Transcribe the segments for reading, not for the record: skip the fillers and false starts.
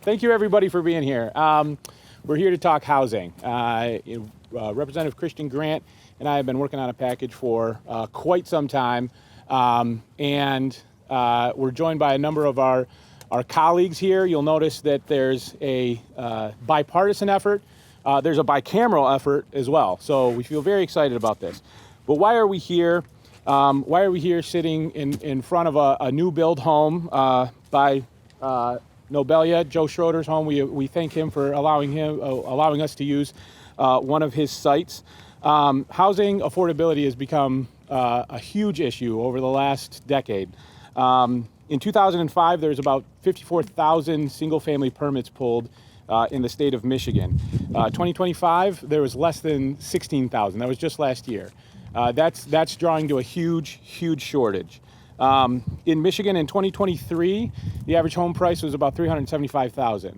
Thank you, everybody, for being here. We're here to talk housing. Representative Kristian Grant and I have been working on a package for quite some time, and we're joined by a number of our colleagues here. You'll notice that there's a bipartisan effort. There's a bicameral effort as well. So we feel very excited about this. But why are we here? Why are we here sitting in front of a new build home by Nobelia, Joe Schroeder's home? We thank him for allowing us to use one of his sites. Housing affordability has become a huge issue over the last decade. In 2005, there was about 54,000 single-family permits pulled in the state of Michigan. 2025, there was less than 16,000. That was just last year. That's drawing to a huge shortage. In Michigan in 2023, the average home price was about $375,000.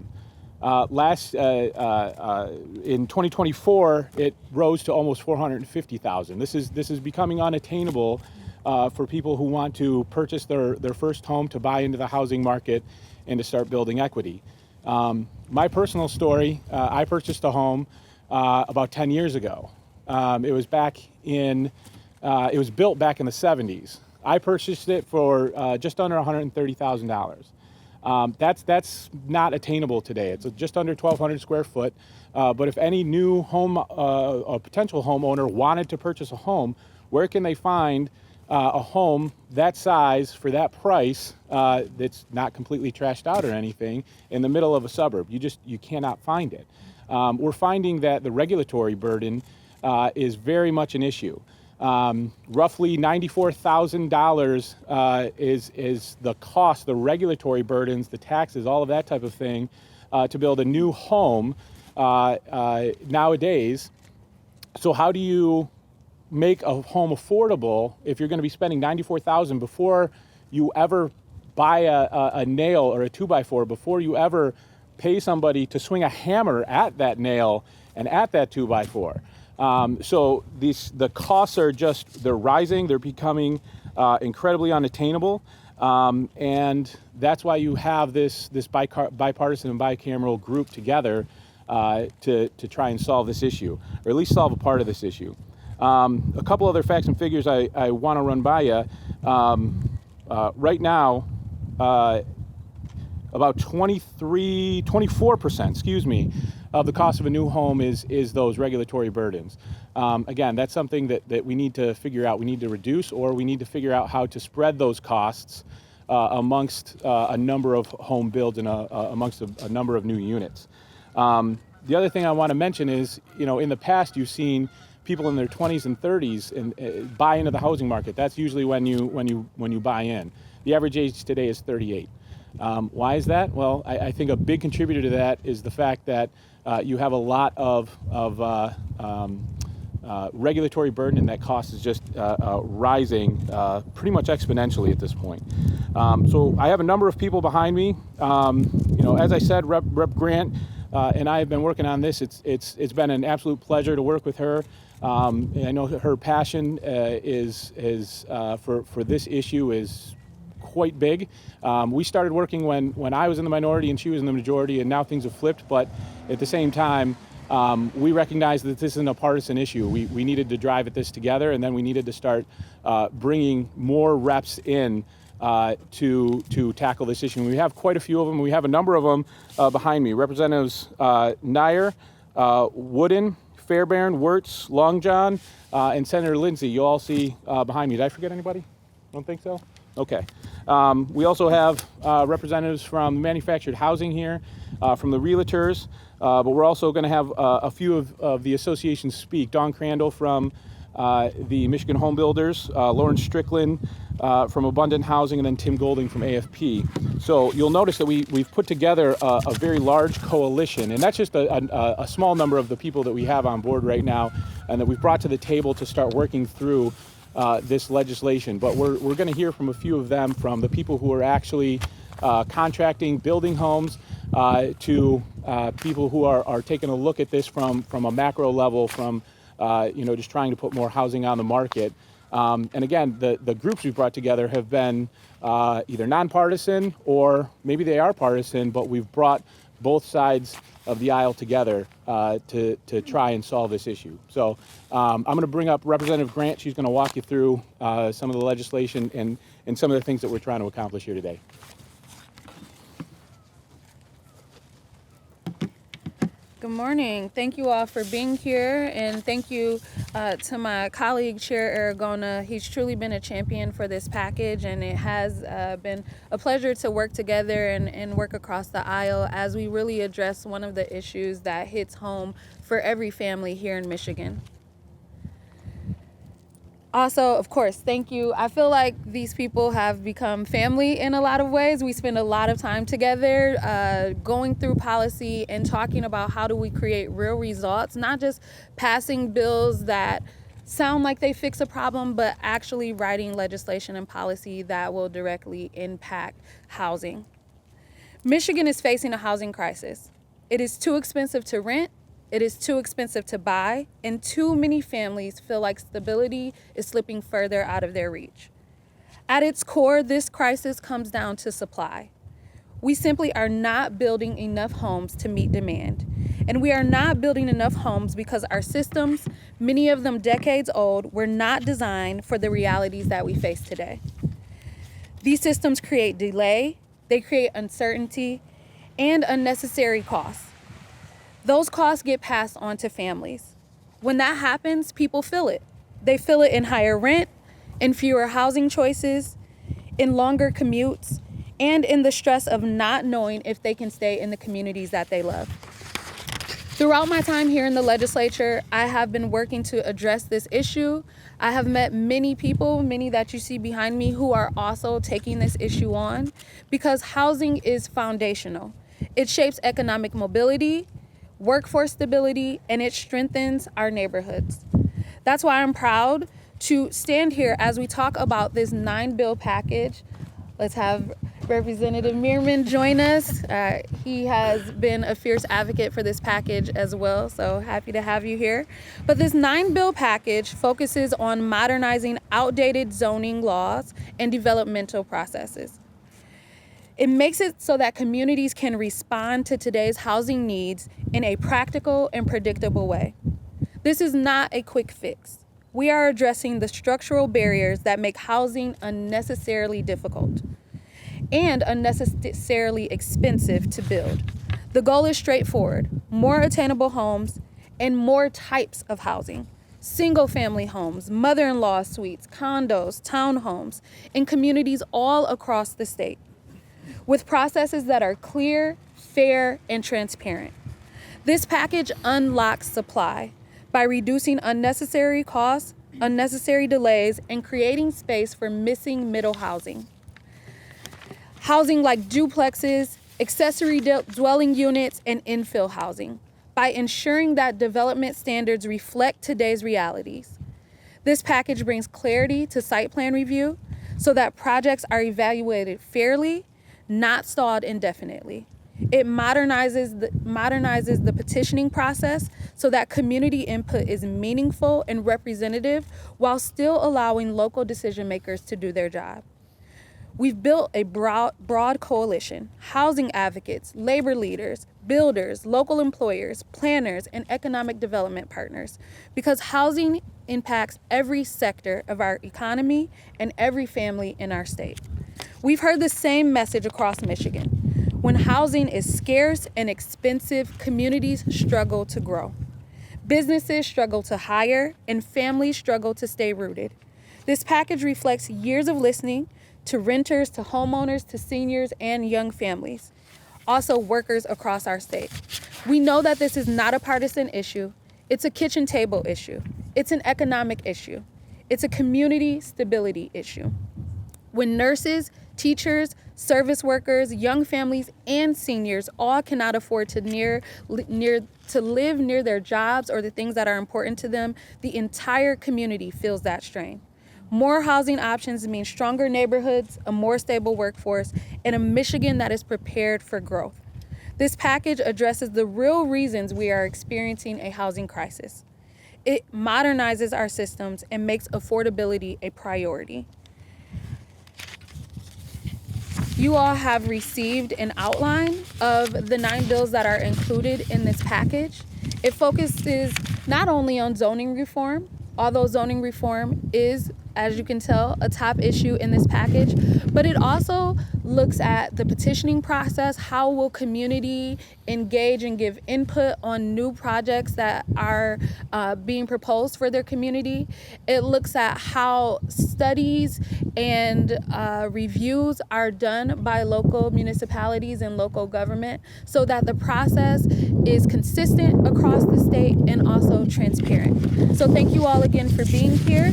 In 2024, it rose to almost $450,000. This is becoming unattainable for people who want to purchase their first home, to buy into the housing market, and to start building equity. My personal story: I purchased a home about 10 years ago. It was built back in the 70s. I purchased it for just under $130,000. That's not attainable today. It's just under 1,200 square foot. But if any new home, a potential homeowner wanted to purchase a home, where can they find a home that size for that price, that's not completely trashed out or anything, in the middle of a suburb? You cannot find it. We're finding that the regulatory burden is very much an issue. Roughly $94,000 is the cost, the regulatory burdens, the taxes, all of that type of thing, to build a new home nowadays. So how do you make a home affordable if you're going to be spending $94,000 before you ever buy a nail or a 2x4, before you ever pay somebody to swing a hammer at that nail and at that 2x4? So the costs are they're rising, they're becoming incredibly unattainable, and that's why you have this bipartisan and bicameral group together to try and solve this issue, or at least solve a part of this issue. A couple other facts and figures I want to run by you. Right now, about 24%, of the cost of a new home is those regulatory burdens. Again, that's something that we need to figure out. We need to reduce, or we need to figure out how to spread those costs amongst a number of home builds and amongst a number of new units. The other thing I want to mention is, in the past, you've seen people in their 20s and 30s and buy into the housing market. That's usually when you buy in. The average age today is 38. Why is that? Well, I think a big contributor to that is the fact that you have a lot of regulatory burden, and that cost is just rising pretty much exponentially at this point. So I have a number of people behind me. As I said, Rep Grant and I have been working on this. It's been an absolute pleasure to work with her. And I know that her passion is for this issue is quite big. We started working when I was in the minority and she was in the majority, and now things have flipped. But at the same time, we recognize that this isn't a partisan issue. We needed to drive at this together, and then we needed to start bringing more reps in to tackle this issue. And we have quite a few of them. We have a number of them behind me. Representatives Nyer, Wooden, Fairbairn, Wirtz, Long John, and Senator Lindsay. You all see behind me. Did I forget anybody? Don't think so? Okay. We also have representatives from manufactured housing here, from the realtors, but we're also going to have a few of the associations speak. Dawn Crandall from the Michigan Home Builders, Lauren Strickland from Abundant Housing, and then Tim Golding from AFP. So you'll notice that we've put together a very large coalition, and that's just a small number of the people that we have on board right now, and that we've brought to the table to start working through this legislation. But we're going to hear from a few of them, from the people who are actually contracting, building homes, to people who are taking a look at this from a macro level, from just trying to put more housing on the market. And again, the groups we've brought together have been either nonpartisan, or maybe they are partisan, but we've brought both sides of the aisle together to try and solve this issue. So I'm going to bring up Representative Grant. She's going to walk you through some of the legislation and some of the things that we're trying to accomplish here today. Good morning. Thank you all for being here, and thank you to my colleague, Chair Aragona. He's truly been a champion for this package, and it has been a pleasure to work together and work across the aisle as we really address one of the issues that hits home for every family here in Michigan. Also, of course, thank you. I feel like these people have become family in a lot of ways. We spend a lot of time together going through policy and talking about how do we create real results, not just passing bills that sound like they fix a problem, but actually writing legislation and policy that will directly impact housing. Michigan is facing a housing crisis. It is too expensive to rent. It is too expensive to buy, and too many families feel like stability is slipping further out of their reach. At its core, this crisis comes down to supply. We simply are not building enough homes to meet demand. And we are not building enough homes because our systems, many of them decades old, were not designed for the realities that we face today. These systems create delay, they create uncertainty, and unnecessary costs. Those costs get passed on to families. When that happens, people feel it. They feel it in higher rent, in fewer housing choices, in longer commutes, and in the stress of not knowing if they can stay in the communities that they love. Throughout my time here in the legislature, I have been working to address this issue. I have met many people, many that you see behind me, who are also taking this issue on because housing is foundational. It shapes economic mobility, workforce stability, and it strengthens our neighborhoods. That's why I'm proud to stand here as we talk about this 9-bill package. Let's have Representative Meerman join us. He has been a fierce advocate for this package as well, so happy to have you here. But this 9-bill package focuses on modernizing outdated zoning laws and developmental processes. It makes it so that communities can respond to today's housing needs in a practical and predictable way. This is not a quick fix. We are addressing the structural barriers that make housing unnecessarily difficult and unnecessarily expensive to build. The goal is straightforward: more attainable homes and more types of housing. Single-family homes, mother-in-law suites, condos, townhomes, in communities all across the state, with processes that are clear, fair, and transparent. This package unlocks supply by reducing unnecessary costs, unnecessary delays, and creating space for missing middle housing. Housing like duplexes, accessory dwelling units, and infill housing, by ensuring that development standards reflect today's realities. This package brings clarity to site plan review so that projects are evaluated fairly, not stalled indefinitely. It modernizes the petitioning process so that community input is meaningful and representative while still allowing local decision makers to do their job. We've built a broad coalition: housing advocates, labor leaders, builders, local employers, planners, and economic development partners, because housing impacts every sector of our economy and every family in our state. We've heard the same message across Michigan. When housing is scarce and expensive, communities struggle to grow. Businesses struggle to hire, and families struggle to stay rooted. This package reflects years of listening to renters, to homeowners, to seniors, and young families, also workers across our state. We know that this is not a partisan issue. It's a kitchen table issue. It's an economic issue. It's a community stability issue. When nurses, teachers, service workers, young families, and seniors all cannot afford to live near their jobs or the things that are important to them, the entire community feels that strain. More housing options mean stronger neighborhoods, a more stable workforce, and a Michigan that is prepared for growth. This package addresses the real reasons we are experiencing a housing crisis. It modernizes our systems and makes affordability a priority. you all have received an outline of the 9 bills that are included in this package. It focuses not only on zoning reform, although zoning reform is, as you can tell, a top issue in this package, but it also looks at the petitioning process. How will community engage and give input on new projects that are being proposed for their community? It looks at how studies and reviews are done by local municipalities and local government so that the process is consistent across the state and also transparent. So thank you all again for being here.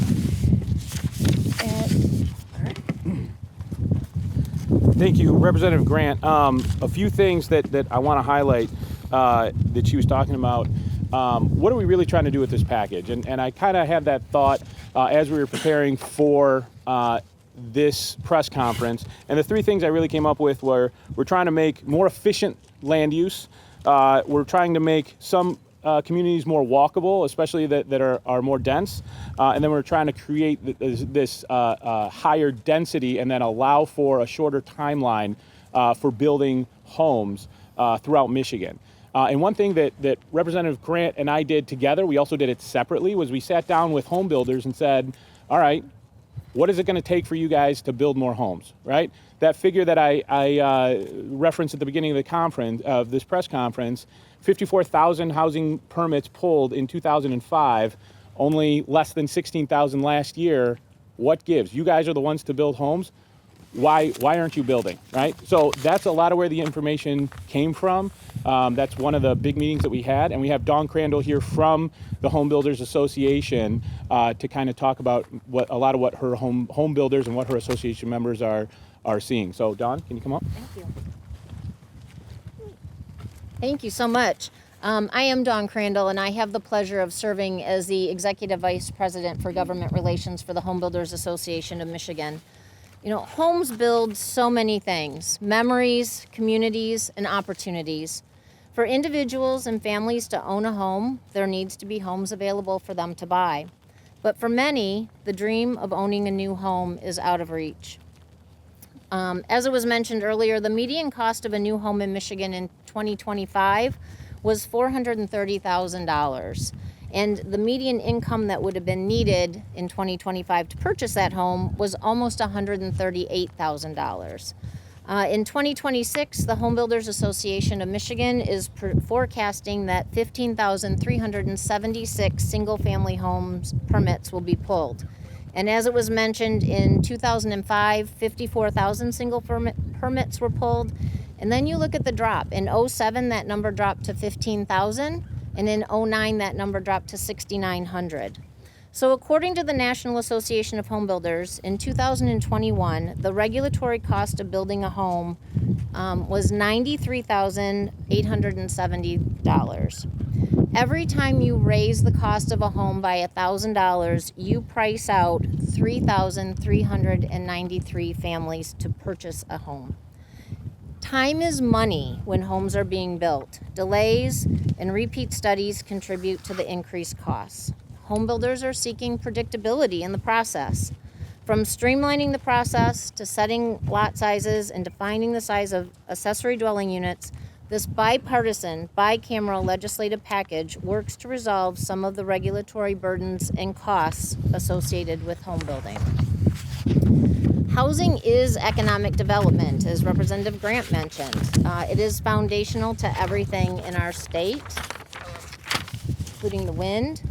Thank you, Representative Grant. A few things that I want to highlight that she was talking about. What are we really trying to do with this package? And I kind of had that thought as we were preparing for this press conference. And the 3 things I really came up with were we're trying to make more efficient land use. We're trying to make some communities more walkable, especially that are more dense. And then we're trying to create this higher density and then allow for a shorter timeline for building homes throughout Michigan. And one thing that Representative Grant and I did together, we also did it separately, was we sat down with home builders and said, all right, what is it going to take for you guys to build more homes, right? That figure that I referenced at the beginning of the conference, of this press conference, 54,000 housing permits pulled in 2005, only less than 16,000 last year. What gives? You guys are the ones to build homes. Why aren't you building, right? So that's a lot of where the information came from. That's one of the big meetings that we had. And we have Dawn Crandall here from the Home Builders Association to kind of talk about a lot of what her home builders and what her association members are seeing. So Dawn, can you come up? Thank you. Thank you so much. I am Dawn Crandall, and I have the pleasure of serving as the Executive Vice President for Government Relations for the Home Builders Association of Michigan. You know, homes build so many things: memories, communities, and opportunities. For individuals and families to own a home, there needs to be homes available for them to buy. But for many, the dream of owning a new home is out of reach. As it was mentioned earlier, the median cost of a new home in Michigan in 2025 was $430,000. And the median income that would have been needed in 2025 to purchase that home was almost $138,000. In 2026, the Home Builders Association of Michigan is forecasting that 15,376 single-family homes permits will be pulled. And as it was mentioned, in 2005, 54,000 single permits were pulled. And then you look at the drop. In 2007, that number dropped to 15,000. And in 2009, that number dropped to 6,900. So according to the National Association of Home Builders, in 2021, the regulatory cost of building a home was $93,870. Every time you raise the cost of a home by $1,000, you price out 3,393 families to purchase a home. Time is money when homes are being built. Delays and repeat studies contribute to the increased costs. Home builders are seeking predictability in the process. From streamlining the process to setting lot sizes and defining the size of accessory dwelling units, this bipartisan, bicameral legislative package works to resolve some of the regulatory burdens and costs associated with home building. Housing is economic development, as Representative Grant mentioned. It is foundational to everything in our state, including the wind.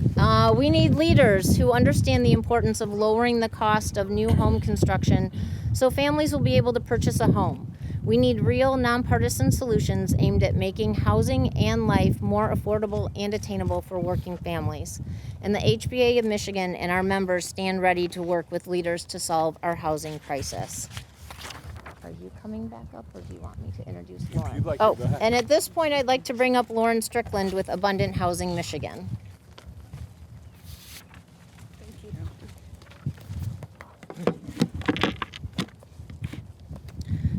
We need leaders who understand the importance of lowering the cost of new home construction so families will be able to purchase a home. We need real nonpartisan solutions aimed at making housing and life more affordable and attainable for working families. And the HBA of Michigan and our members stand ready to work with leaders to solve our housing crisis. Are you coming back up, or do you want me to introduce Lauren? If you'd like to, go ahead. And at this point, I'd like to bring up Lauren Strickland with Abundant Housing Michigan.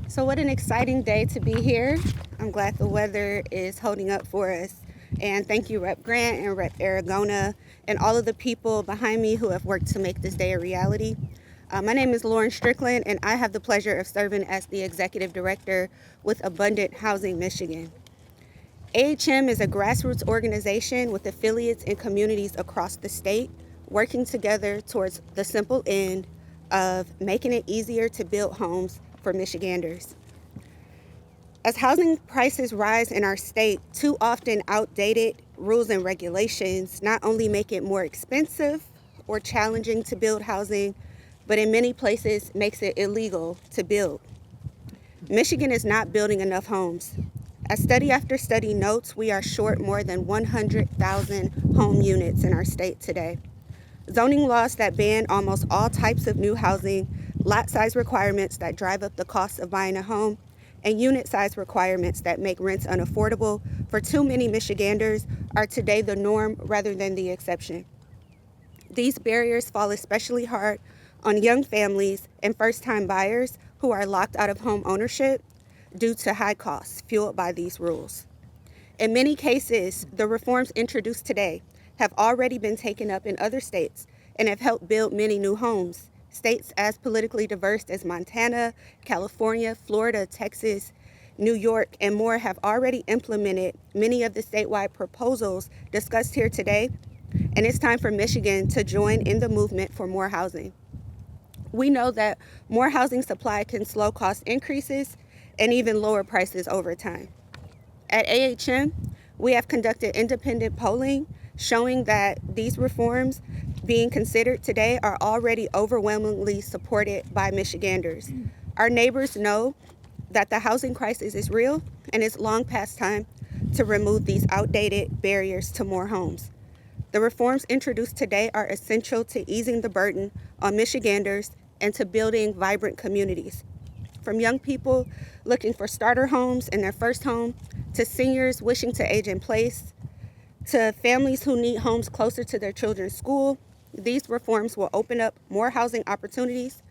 So what an exciting day to be here. I'm glad the weather is holding up for us. And thank you, Rep. Grant and Rep. Aragona and all of the people behind me who have worked to make this day a reality. My name is Lauren Strickland, and I have the pleasure of serving as the Executive Director with Abundant Housing Michigan. AHM is a grassroots organization with affiliates in communities across the state, working together towards the simple end of making it easier to build homes for Michiganders. As housing prices rise in our state, too often outdated rules and regulations not only make it more expensive or challenging to build housing, but in many places makes it illegal to build. Michigan is not building enough homes. As study after study notes, we are short more than 100,000 home units in our state today. Zoning laws that ban almost all types of new housing, lot size requirements that drive up the cost of buying a home, and unit size requirements that make rents unaffordable for too many Michiganders are today the norm rather than the exception. These barriers fall especially hard on young families and first-time buyers who are locked out of home ownership due to high costs fueled by these rules. In many cases, the reforms introduced today have already been taken up in other states and have helped build many new homes. States as politically diverse as Montana, California, Florida, Texas, New York, and more have already implemented many of the statewide proposals discussed here today, and it's time for Michigan to join in the movement for more housing. We know that more housing supply can slow cost increases and even lower prices over time. At AHM, we have conducted independent polling showing that these reforms being considered today are already overwhelmingly supported by Michiganders. Our neighbors know that the housing crisis is real, and it's long past time to remove these outdated barriers to more homes. The reforms introduced today are essential to easing the burden on Michiganders and to building vibrant communities. From young people looking for starter homes in their first home, to seniors wishing to age in place, to families who need homes closer to their children's school, these reforms will open up more housing opportunities.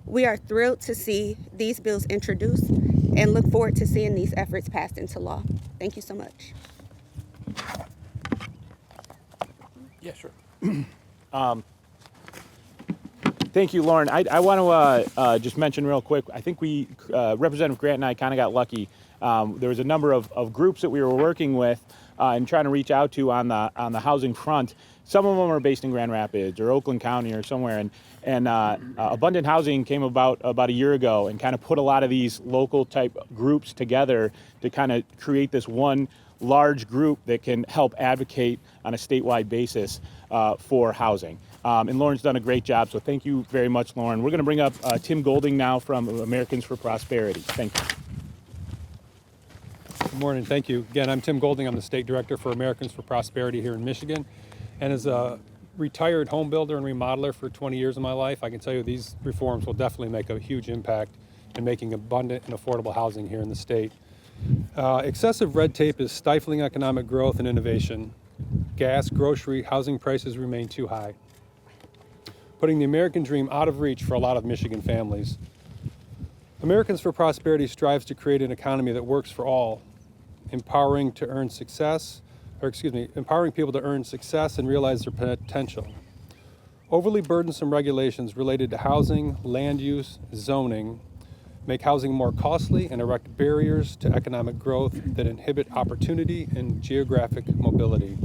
We are thrilled to see these bills introduced and look forward to seeing these efforts passed into law. Thank you so much. Yeah, sure. Thank you, Lauren. I want to just mention real quick, I think Representative Grant and I kind of got lucky. There was a number of groups that we were working with and trying to reach out to on the housing front. Some of them are based in Grand Rapids or Oakland County or somewhere. And Abundant Housing came about a year ago and kind of put a lot of these local type groups together to kind of create this one large group that can help advocate on a statewide basis for housing. And Lauren's done a great job, so thank you very much, Lauren. We're going to bring up Tim Golding now from Americans for Prosperity. Thank you. Good morning, thank you. Again, I'm Tim Golding. I'm the State Director for Americans for Prosperity here in Michigan. And as a retired home builder and remodeler for 20 years of my life, I can tell you these reforms will definitely make a huge impact in making abundant and affordable housing here in the state. Excessive red tape is stifling economic growth and innovation. Gas, grocery, housing prices remain too high, putting the American dream out of reach for a lot of Michigan families. Americans for Prosperity strives to create an economy that works for all, empowering people to earn success and realize their potential. Overly burdensome regulations related to housing, land use, zoning make housing more costly and erect barriers to economic growth that inhibit opportunity and geographic mobility.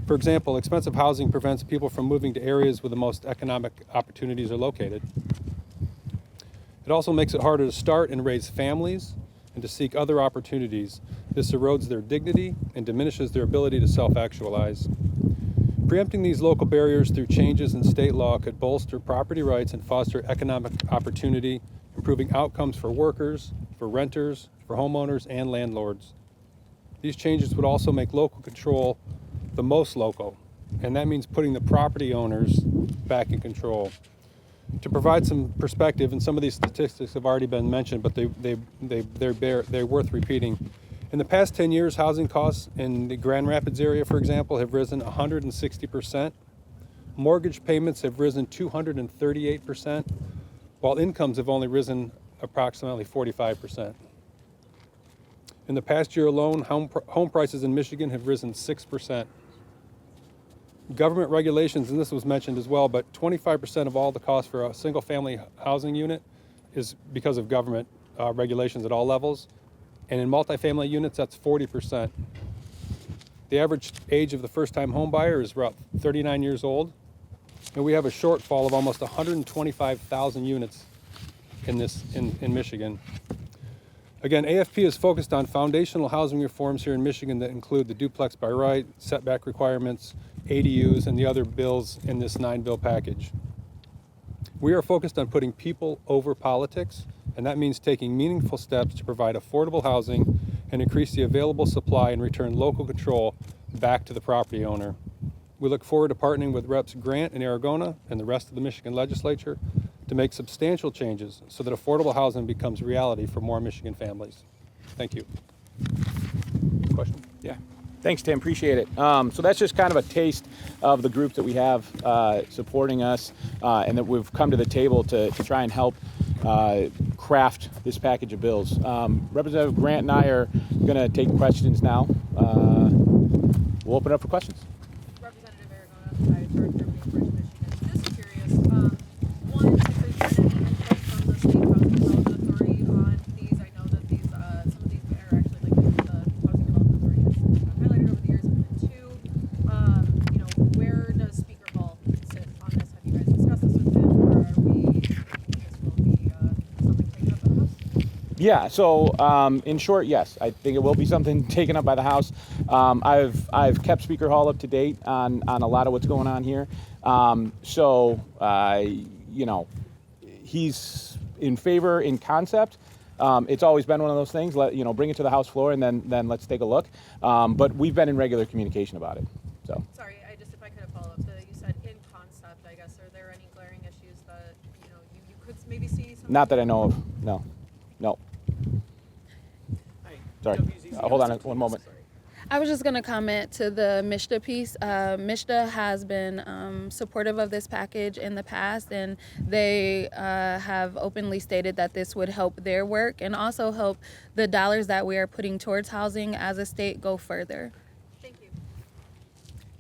For example, expensive housing prevents people from moving to areas where the most economic opportunities are located. It also makes it harder to start and raise families and to seek other opportunities. This erodes their dignity and diminishes their ability to self-actualize. Preempting these local barriers through changes in state law could bolster property rights and foster economic opportunity, improving outcomes for workers, for renters, for homeowners, and landlords. These changes would also make local control the most local, and that means putting the property owners back in control. To provide some perspective, and some of these statistics have already been mentioned, but they're worth repeating. In the past 10 years, housing costs in the Grand Rapids area, for example, have risen 160%. Mortgage payments have risen 238%, while incomes have only risen approximately 45%. In the past year alone, home prices in Michigan have risen 6%. Government regulations, and this was mentioned as well, but 25% of all the cost for a single-family housing unit is because of government regulations at all levels. And in multifamily units, that's 40%. The average age of the first-time home buyer is about 39 years old. And we have a shortfall of almost 125,000 units in Michigan. Again, AFP is focused on foundational housing reforms here in Michigan that include the duplex by right, setback requirements, ADUs, and the other bills in this 9-bill package. We are focused on putting people over politics, and that means taking meaningful steps to provide affordable housing and increase the available supply and return local control back to the property owner. We look forward to partnering with Reps Grant and Aragona and the rest of the Michigan legislature to make substantial changes so that affordable housing becomes reality for more Michigan families. Thank you. Question? Yeah. Thanks, Tim. Appreciate it. So that's just kind of a taste of the group that we have supporting us and that we've come to the table to try and help craft this package of bills. Representative Grant and I are going to take questions now. We'll open it up for questions. Representative Aragona, I heard Germany, First Michigan. Just curious, one, if there's been any input from the State Housing Development Authority on these. I know that these, some of these are actually like the Housing Development Authority has highlighted over the years. And then two, you know, where does Speaker Hall sit on this? Have you guys discussed this with him, or are we thinking this will be something taken up in the House? Yeah, so in short, yes, I think it will be something taken up by the House. I've kept Speaker Hall up to date on a lot of what's going on here. You know, he's in favor in concept. It's always been one of those things. Bring it to the House floor and then let's take a look. But we've been in regular communication about it. So. Sorry, if I could follow up. You said in concept, I guess. Are there any glaring issues that you could maybe see? Not that I know of. No. Sorry. Hold on one moment. I was just going to comment to the MISHDA piece. MISHDA has been supportive of this package in the past, and they have openly stated that this would help their work and also help the dollars that we are putting towards housing as a state go further. Thank you.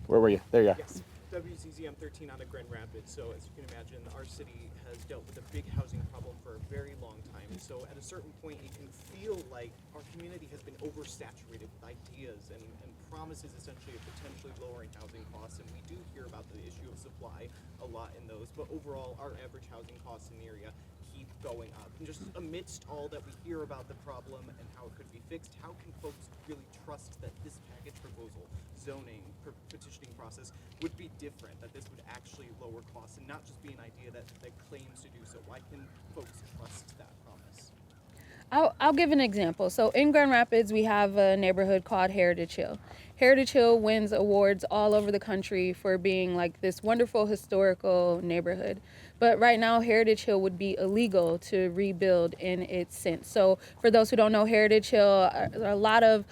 Where were you? There you are. Yes, WZZM 13 out of Grand Rapids. So as you can imagine, our city has dealt with a big housing problem for a very long time. And so at a certain point, it can feel like our community has been oversaturated with ideas and promises essentially of potentially lowering housing costs. And we do hear about the issue of supply a lot in those. But overall, our average housing costs in the area keep going up. And just amidst all that we hear about the problem and how it could be fixed, how can folks really trust that this package proposal, zoning, petitioning process would be different, that this would actually lower costs and not just be an idea that claims to do so? Why can folks trust that promise? I'll give an example. So in Grand Rapids, we have a neighborhood called Heritage Hill. Heritage Hill wins awards all over the country for being like this wonderful historical neighborhood. But right now, Heritage Hill would be illegal to rebuild in its sense. So for those who don't know, Heritage Hill, a lot of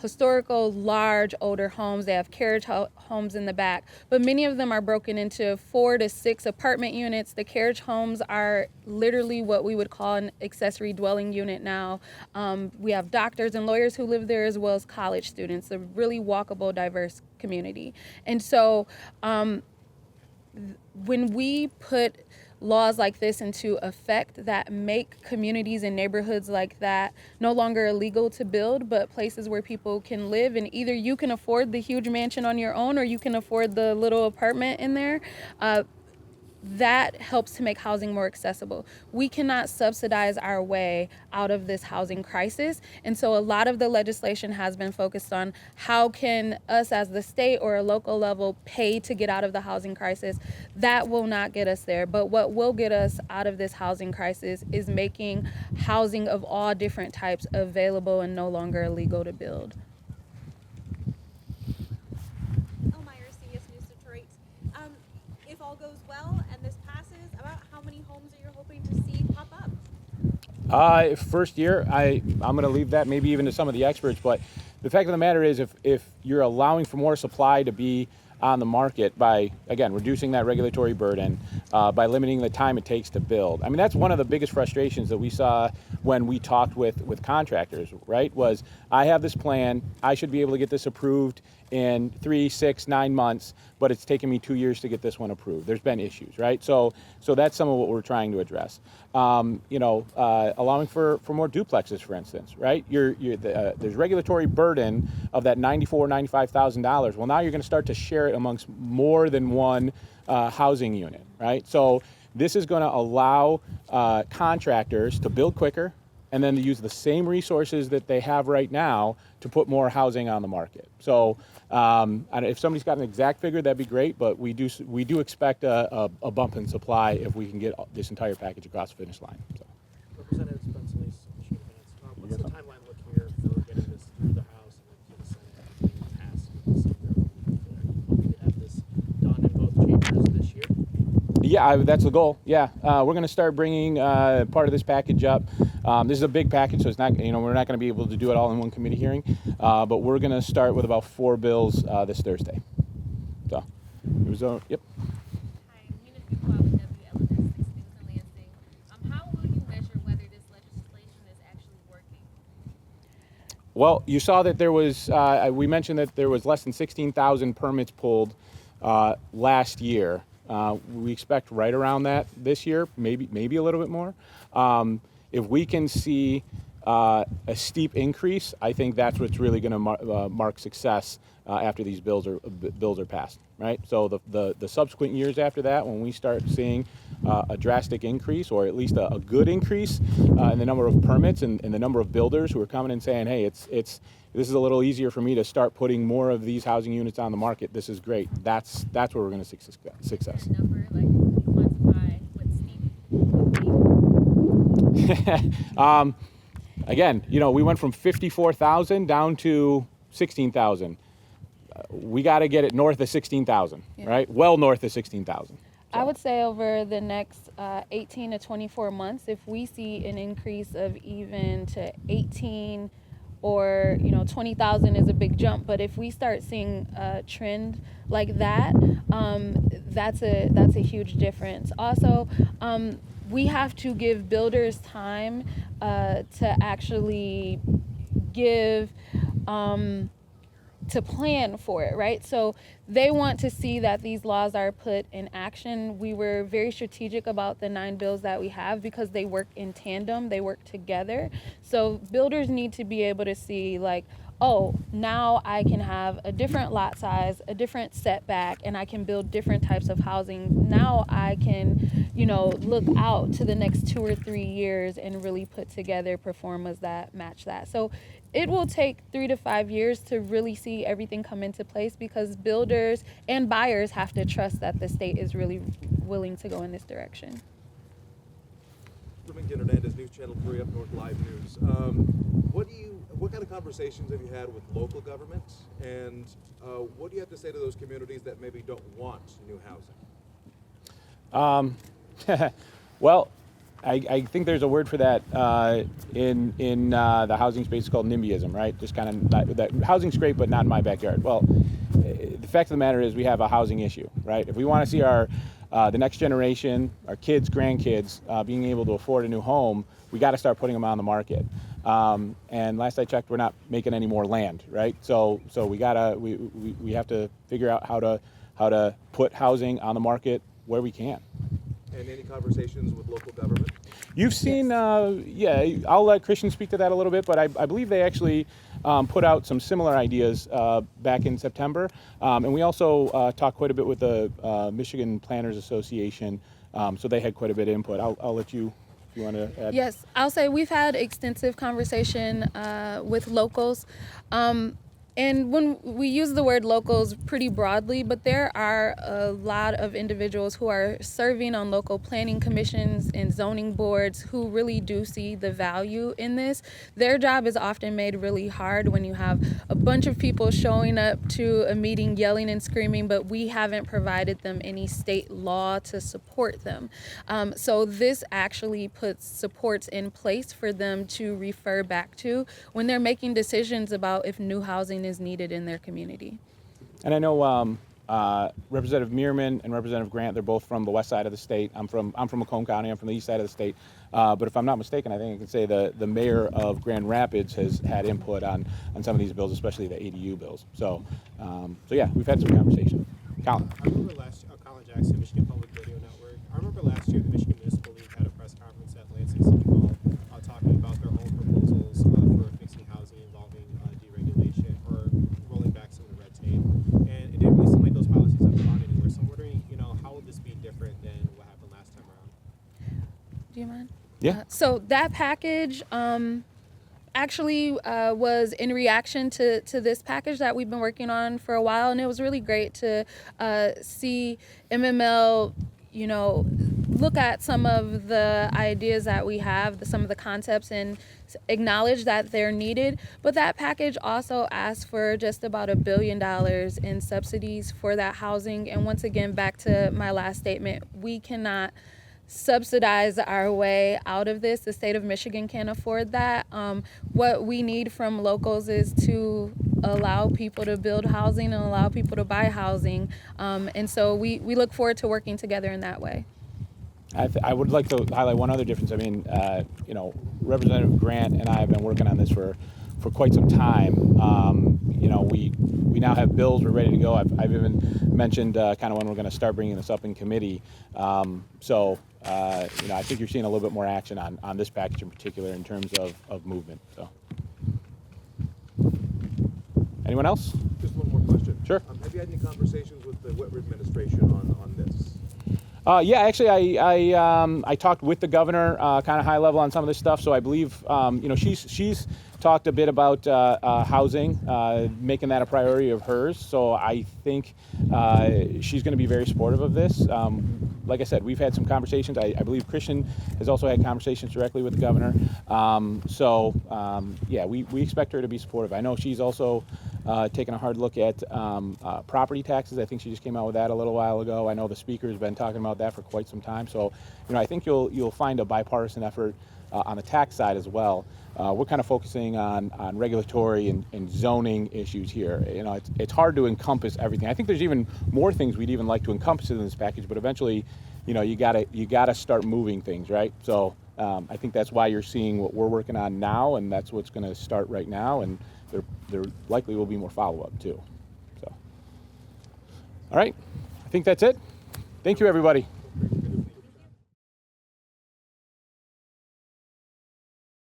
historical, large, older homes. They have carriage homes in the back, but many of them are broken into 4 to 6 apartment units. The carriage homes are literally what we would call an accessory dwelling unit now. We have doctors and lawyers who live there as well as college students, a really walkable, diverse community. And so when we put laws like this into effect that make communities and neighborhoods like that no longer illegal to build, but places where people can live, and either you can afford the huge mansion on your own or you can afford the little apartment in there, that helps to make housing more accessible. We cannot subsidize our way out of this housing crisis. And so a lot of the legislation has been focused on how can us as the state or a local level pay to get out of the housing crisis. That will not get us there. But what will get us out of this housing crisis is making housing of all different types available and no longer illegal to build. If all goes well and this passes, about how many homes are you hoping to see pop up? First year, I'm going to leave that maybe even to some of the experts, but the fact of the matter is if you're allowing for more supply to be on the market by, again, reducing that regulatory burden, by limiting the time it takes to build. I mean, that's one of the biggest frustrations that we saw when we talked with contractors, right? Was, I have this plan, I should be able to get this approved in 3, 6, 9 months, but it's taken me 2 years to get this one approved. There's been issues, right? So that's some of what we're trying to address. Allowing for more duplexes, for instance, right? There's regulatory burden of that $94,000, $95,000. Well, now you're going to start to share it amongst more than one housing unit, right? So this is going to allow contractors to build quicker, and then to use the same resources that they have right now to put more housing on the market. So if somebody's got an exact figure, that'd be great, but we do expect a bump in supply if we can get this entire package across the finish line. So. Representative Spenceley's what's the timeline look here for getting this through the House and to the Senate and passed in December? Hoping to have this done in both chambers this year? Yeah, that's the goal. Yeah, we're going to start bringing part of this package up. This is a big package, so it's not, we're not going to be able to do it all in one committee hearing, but we're going to start with about 4 bills this Thursday. So, it was, yep. Hi, Nina People out with WLS 6 News and Lansing. How will you measure whether this legislation is actually working? Well, you saw that there was, we mentioned that there was less than 16,000 permits pulled last year. We expect right around that this year, maybe a little bit more. If we can see a steep increase, I think that's what's really going to mark success after these bills are passed, right? So the subsequent years after that, when we start seeing a drastic increase, or at least a good increase in the number of permits and the number of builders who are coming and saying, hey, this is a little easier for me to start putting more of these housing units on the market. This is great. That's where we're going to see success. A number, like quantify what steep. Again, we went from 54,000 down to 16,000. We got to get it north of 16,000, right? Well north of 16,000. I would say over the next 18 to 24 months, if we see an increase of even to 18 or 20,000 is a big jump, but if we start seeing a trend like that, that's a huge difference. Also, we have to give builders time to actually give to plan for it, right? So they want to see that these laws are put in action. We were very strategic about the 9 bills that we have because they work in tandem, they work together. So builders need to be able to see, like, oh, now I can have a different lot size, a different setback, and I can build different types of housing. Now I can, look out to the next 2 or 3 years and really put together performas that match that. So it will take 3 to 5 years to really see everything come into place because builders and buyers have to trust that the state is really willing to go in this direction. Remington Hernandez, News Channel 3 Up North Live News. What kind of conversations have you had with local governments, and what do you have to say to those communities that maybe don't want new housing? Well, I think there's a word for that in the housing space. It's called NIMBYism, right? Just kind of that housing's great, but not in my backyard. Well, the fact of the matter is we have a housing issue, right? If we want to see the next generation, our kids, grandkids, being able to afford a new home, we got to start putting them on the market. And last I checked, we're not making any more land, right? So we have to figure out how to put housing on the market where we can. And any conversations with local government? You've seen, I'll let Kristian speak to that a little bit, but I believe they actually put out some similar ideas back in September. And we also talked quite a bit with the Michigan Planners Association, so they had quite a bit of input. I'll let you, if you want to add. Yes, I'll say we've had extensive conversation with locals. And when we use the word locals pretty broadly, but there are a lot of individuals who are serving on local planning commissions and zoning boards who really do see the value in this. Their job is often made really hard when you have a bunch of people showing up to a meeting yelling and screaming, but we haven't provided them any state law to support them. So this actually puts supports in place for them to refer back to when they're making decisions about if new housing is needed in their community. And I know Representative Meerman and Representative Grant, they're both from the west side of the state. I'm from Macomb County. I'm from the east side of the state. But if I'm not mistaken, I think I can say the mayor of Grand Rapids has had input on some of these bills, especially the ADU bills. So yeah, we've had some conversation. Colin. I remember Colin Jackson, Michigan Public Radio Network. I remember last year the Michigan Municipal League had a press conference at Lansing City Hall talking about their own proposals for fixing housing involving deregulation or rolling back some of the red tape. And it didn't really seem like those policies have gone anywhere. So I'm wondering, how would this be different than what happened last time around? Do you mind? Yeah. So that package actually was in reaction to this package that we've been working on for a while, and it was really great to see MML, look at some of the ideas that we have, some of the concepts, and acknowledge that they're needed. But that package also asked for just about $1 billion in subsidies for that housing. And once again, back to my last statement, we cannot subsidize our way out of this. The state of Michigan can't afford that. What we need from locals is to allow people to build housing and allow people to buy housing. And so we look forward to working together in that way. I would like to highlight one other difference. I mean, Representative Grant and I have been working on this for quite some time. We now have bills. We're ready to go. I've even mentioned kind of when we're going to start bringing this up in committee. I think you're seeing a little bit more action on this package in particular in terms of movement. So, anyone else? Just one more question. Sure. Have you had any conversations with the Whitmer administration on this? Yeah, actually, I talked with the governor, kind of high level on some of this stuff. So I believe, she's talked a bit about housing, making that a priority of hers. So I think she's going to be very supportive of this. Like I said, we've had some conversations. I believe Kristian has also had conversations directly with the governor. Yeah, we expect her to be supportive. I know she's also taking a hard look at property taxes. I think she just came out with that a little while ago. I know the speaker's been talking about that for quite some time. So, I think you'll find a bipartisan effort on the tax side as well. We're kind of focusing on regulatory and zoning issues here. It's hard to encompass everything. I think there's even more things we'd even like to encompass in this package, but eventually, you gotta start moving things, right? So I think that's why you're seeing what we're working on now, and that's what's going to start right now, and there likely will be more follow-up too. So, all right, I think that's it. Thank you, everybody.